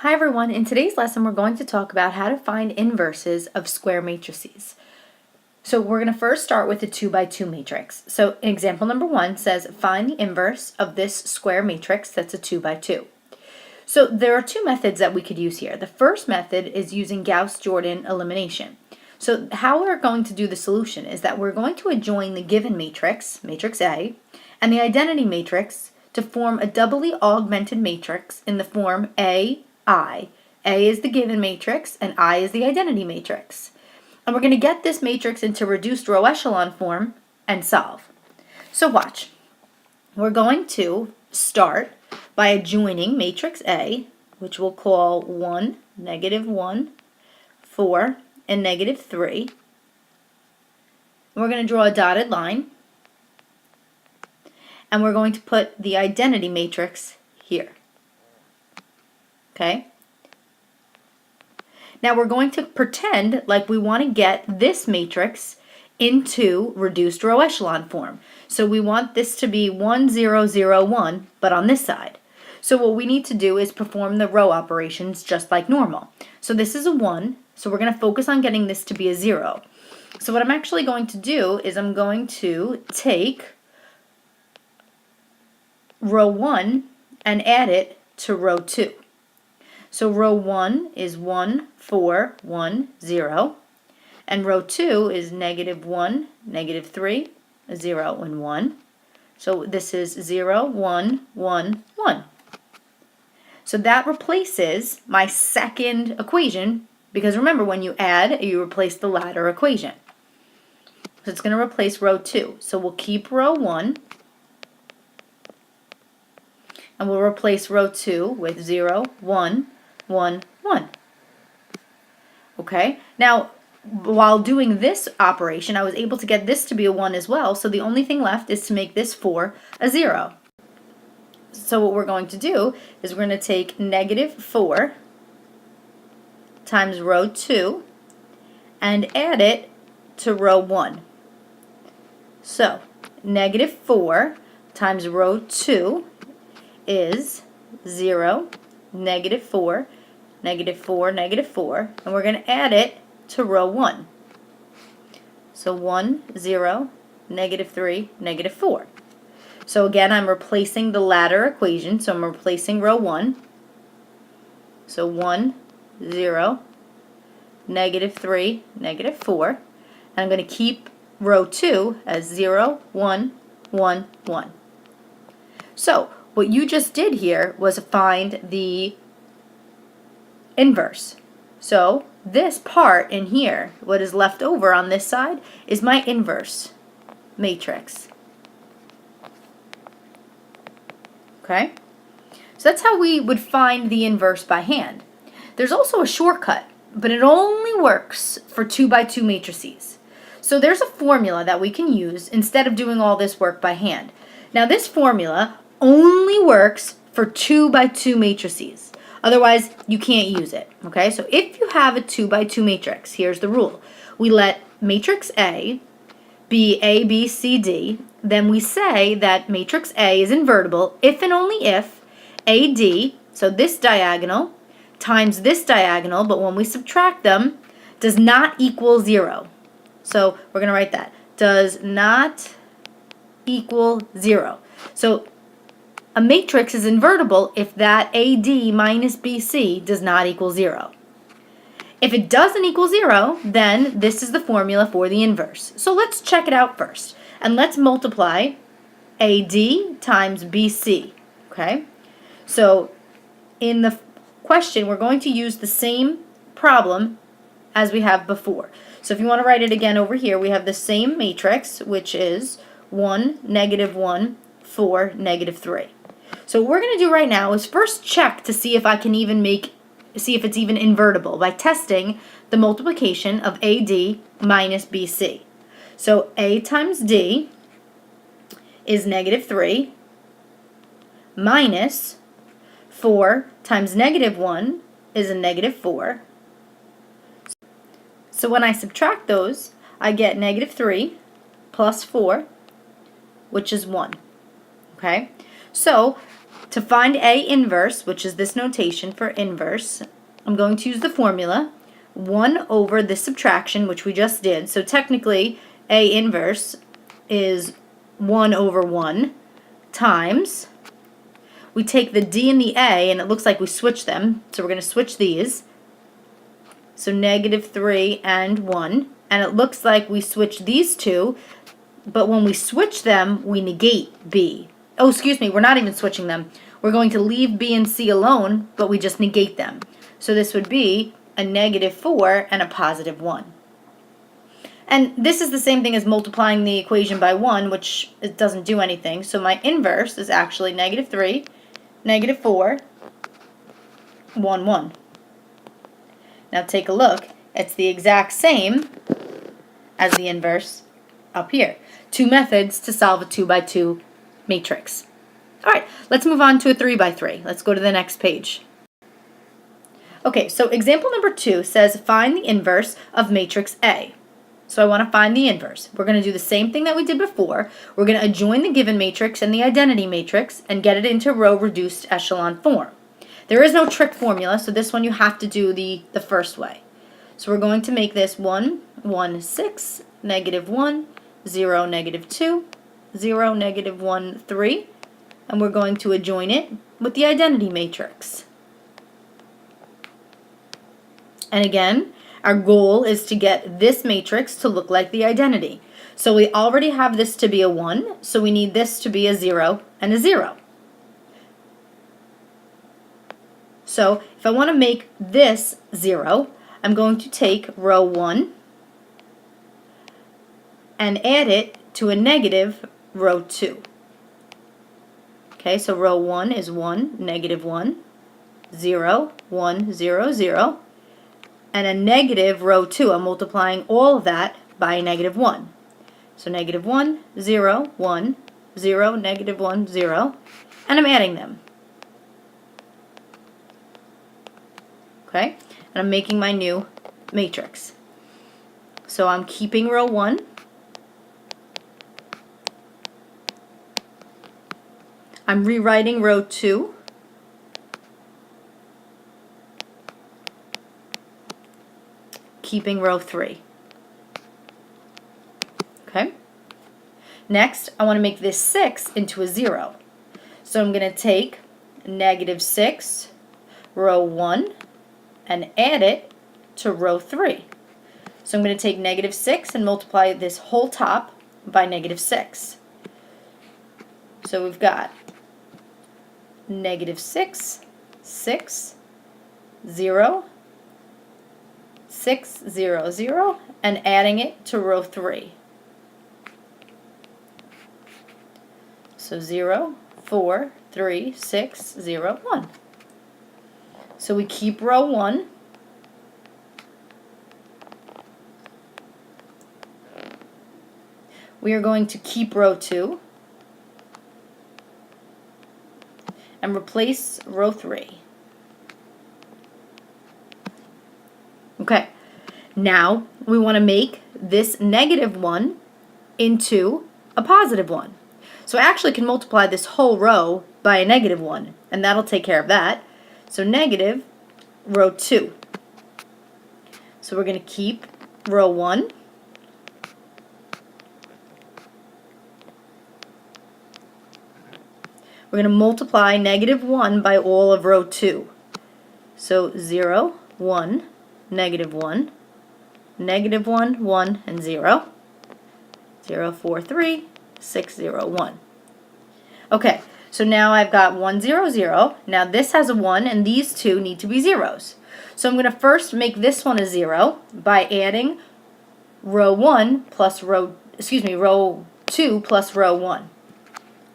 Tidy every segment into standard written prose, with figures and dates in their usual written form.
Hi everyone, in today's lesson we're going to talk about how to find inverses of square matrices. So we're going to first start with a 2 by 2 matrix. So example number 1 says find the inverse of this square matrix that's a 2 by 2. So there are two methods that we could use here. The first method is using Gauss-Jordan Elimination. So how we're going to do the solution is that we're going to adjoin the given matrix, matrix A, and the identity matrix to form a doubly augmented matrix in the form A, I. A is the given matrix and I is the identity matrix. And we're going to get this matrix into reduced row echelon form and solve. So watch. We're going to start by adjoining matrix A, which we'll call 1, -1, 4, and -3. And we're going to draw a dotted line. And we're going to put the identity matrix here. Okay? Now we're going to pretend like we want to get this matrix into reduced row echelon form. So we want this to be 1, 0, 0, 1, but on this side. So what we need to do is perform the row operations just like normal. So this is a 1, so we're going to focus on getting this to be a 0. So what I'm actually going to do is I'm going to take row 1 and add it to row 2. So row 1 is 1, 4, 1, 0, and row 2 is -1, -3, 0, and 1. So this is 0, 1, 1, 1. So that replaces my second equation, because remember when you add, you replace the ladder equation. So it's going to replace row 2. So we'll keep row 1, and we'll replace row 2 with 0, 1, 1, 1. Okay, now while doing this operation, I was able to get this to be a 1 as well, so the only thing left is to make this 4 a 0. So what we're going to do is we're going to take -4 times row 2 and add it to row 1. So -4 times row 2 is 0, -4, -4, -4, and we're going to add it to row 1. So 1, 0, -3, -4. So again, I'm replacing the ladder equation, so I'm replacing row 1. So 1, 0, -3, -4, and I'm going to keep row 2 as 0, 1, 1, 1. So what you just did here was find the inverse. So this part in here, what is left over on this side, is my inverse matrix. Okay? So that's how we would find the inverse by hand. There's also a shortcut, but it only works for 2 by 2 matrices. So there's a formula that we can use instead of doing all this work by hand. Now this formula only works for 2 by 2 matrices. Otherwise, you can't use it. Okay? So if you have a 2 by 2 matrix, here's the rule. We let matrix A be A, B, C, D. Then we say that matrix A is invertible if and only if AD, so this diagonal, times this diagonal, but when we subtract them, does not equal 0. So we're going to write that. Does not equal 0. So a matrix is invertible if that AD minus BC does not equal 0. If it doesn't equal 0, then this is the formula for the inverse. So let's check it out first. And let's multiply AD times BC. Okay? So in the question, we're going to use the same problem as we have before. So if you want to write it again over here, we have the same matrix, which is 1, -1, 4, -3. So what we're going to do right now is first check to see if I can even see if it's even invertible by testing the multiplication of AD minus BC. So A times D is -3 minus 4 times -1 is a -4. So when I subtract those, I get -3 plus 4, which is 1. Okay? So To find A inverse, which is this notation for inverse, I'm going to use the formula 1 over this subtraction, which we just did. So technically, A inverse is 1 over 1 times, we take the D and the A, and it looks like we switch them, so we're going to switch these. So -3 and 1, and it looks like we switch these two, but when we switch them, we negate B. Oh, excuse me, we're not even switching them. We're going to leave B and C alone, but we just negate them. So this would be a -4 and a +1. And this is the same thing as multiplying the equation by 1, which it doesn't do anything. So my inverse is actually -3, -4, 1, 1. Now take a look. It's the exact same as the inverse up here. Two methods to solve a 2 by 2 matrix. All right, let's move on to a 3 by 3. Let's go to the next page. Okay, so example number 2 says find the inverse of matrix A. So I want to find the inverse. We're going to do the same thing that we did before. We're going to adjoin the given matrix and the identity matrix and get it into row reduced echelon form. There is no trick formula, so this one you have to do the first way. So we're going to make this 1, 1, 6, -1, 0, -2, 0, -1, 3, and we're going to adjoin it with the identity matrix. And again, our goal is to get this matrix to look like the identity. So we already have this to be a 1, so we need this to be a 0 and a 0. So if I want to make this 0, I'm going to take row 1 and add it to a negative row 2. Okay, so row 1 is 1, -1, 0, 1, 0, 0. And a negative row 2, I'm multiplying all of that by a -1. So -1, 0, 1, 0, -1, 0, and I'm adding them. Okay, and I'm making my new matrix. So I'm keeping row 1. I'm rewriting row 2. Keeping row 3. Okay? Next, I want to make this 6 into a 0. So I'm going to take -6, row 1, and add it to row 3. So I'm going to take -6 and multiply this whole top by -6. So we've got -6, 6, 0, 6, 0, 0, and adding it to row 3. So 0, 4, 3, 6, 0, 1. So we keep row 1. We are going to keep row 2 and replace row 3. Okay, now we want to make this -1 into a +1. So I actually can multiply this whole row by a -1, and that'll take care of that. So negative row 2. So we're going to keep row 1. We're going to multiply -1 by all of row 2. So 0, 1, -1, -1, 1, and 0. 0, 4, 3, 6, 0, 1. Okay, so now I've got 1, 0, 0. Now this has a 1, and these two need to be zeros. So I'm going to first make this one a 0 by adding row 1 plus row 2 plus row 1.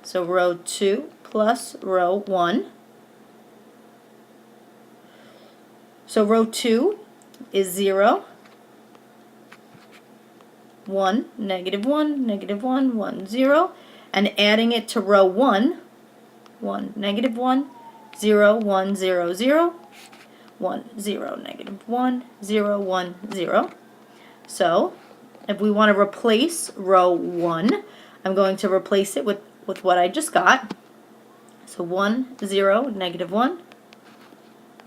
So row 2 plus row 1. So row 2 is 0, 1, -1, -1, 1, 0, and adding it to row 1, 1, -1, 0, 1, 0, 0, 1, 0, -1, 0, 1, 0. So if we want to replace row 1, I'm going to replace it with what I just got. So 1, 0, negative 1,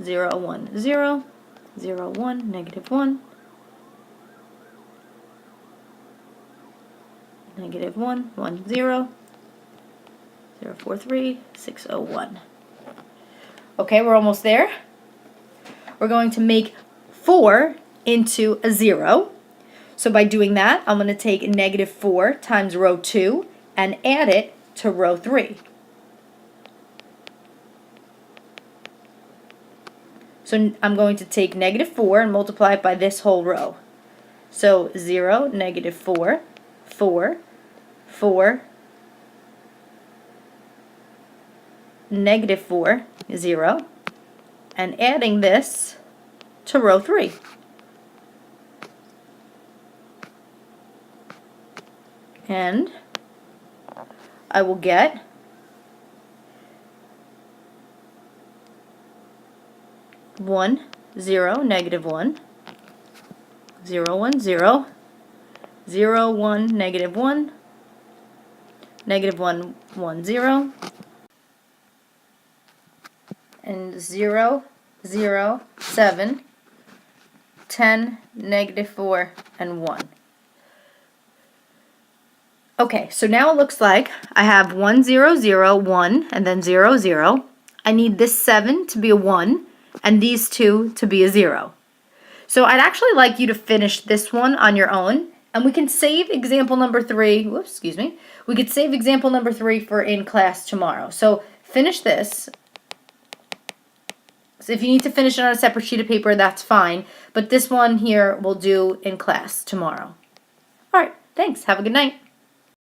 0, 1, 0, 0, 1, negative 1, negative 1, 1, 0, 0, 4, 3, 6, 0, 1. Okay, we're almost there. We're going to make 4 into a 0. So by doing that, I'm going to take negative 4 times row 2 and add it to row 3. So I'm going to take negative 4 and multiply it by this whole row. So 0, negative 4, 4, 4, negative 4, 0, and adding this to row 3. And I will get 1, 0, negative 1, 0, 1, 0, 0, 1, negative 1, negative 1, 1, 0, and 0, 0, 7, 10, negative 4, and 1. Okay, so now it looks like I have 1, 0, 0, 1, and then 0, 0. I need this 7 to be a 1, and these 2 to be a 0. So I'd actually like you to finish this one on your own, and we can save example number 3. Whoops, excuse me. We could save example number 3 for in class tomorrow. So finish this. So if you need to finish it on a separate sheet of paper, that's fine. But this one here we'll do in class tomorrow. All right, thanks. Have a good night.